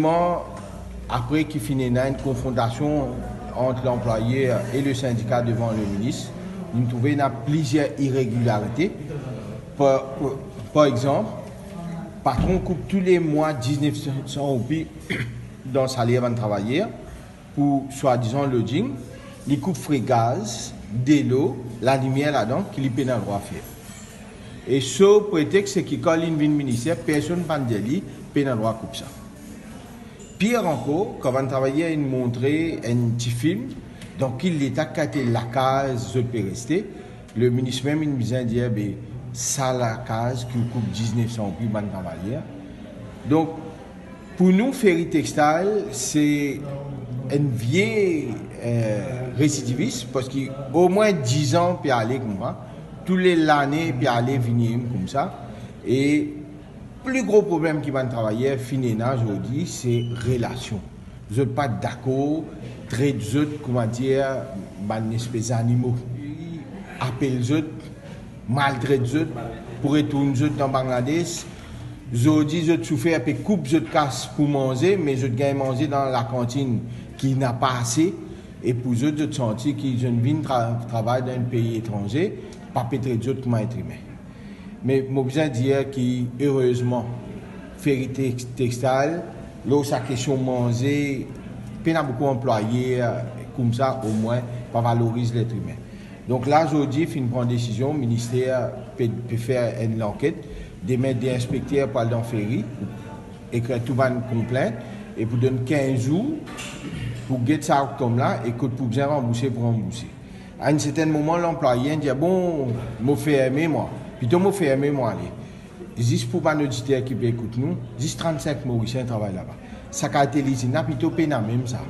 effectivement, après qu'il finit une confrontation entre l'employé et le syndicat devant le ministre, nous trouvons qu'il y a plusieurs irrégularités. Par exemple, le patron coupe tous les mois 1900 roupies dans le salaire d'un travailleur pour soi-disant lodging. Il coupe frais gaz, de l'eau, la lumière là-dedans, qu'il lui paie dans le droit à faire. Et ce prétexte, c'est que quand il vient au ministère, personne ne peut dire paie dans le droit à couper ça. Pire encore, quand on travaillait, il montrait un petit film, donc il l'État qui a été la case, je peux rester. Le ministre même, il me disait, ça la case qui coupe 1900 plus de travailleurs. Donc, pour nous, Ferry Textile, c'est un vieux récidiviste, parce qu'au moins 10 ans, puis aller comme ça, tous les années, puis aller venir comme ça. Et le plus gros problème qui va travailler, finalement, aujourd'hui, c'est relation. Vous n'êtes pas d'accord, traitez vous, comment dire, une espèce d'animaux. Appelez vous, maltraitez vous, pour retourner vous dans Bangladesh. Vous dites, vous souffrez un peu, coupe vous casse pour manger, mais vous gagnez manger dans la cantine qui n'a pas assez. Et pour vous, vous sentez que je viens travailler dans un pays étranger, pas peut-être vous comme être humain. Mais je besoin de dire que, heureusement, Ferry Textile, là, sa question manger, il y a beaucoup d'employés comme ça, au moins, pour valoriser l'être humain. Donc là, aujourd'hui, il prend une décision, le ministère peut faire une enquête, de mettre des inspecteurs pour aller dans Ferry, écrire tout une complainte, et pour donner 15 jours, pour get ça comme là, et que pour bien rembourser, pour rembourser. À un certain moment, l'employé dit, bon, je fais aimer moi. Puis, je fais aimer moi. Juste pour un auditeur qui peut écouter nous, 10-35 Mauriciens travaillent là-bas. Ça a été l'usine, puis tout pénal même ça.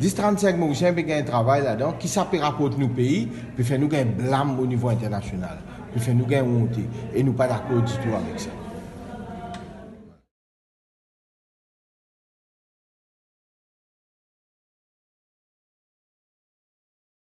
10-35 Mauriciens qui ont un travail là-dedans, qui ça peut rapporter nos pays, puis faire nous un blâme au niveau international, puis faire nous une honte. Et nous pas d'accord du tout avec ça.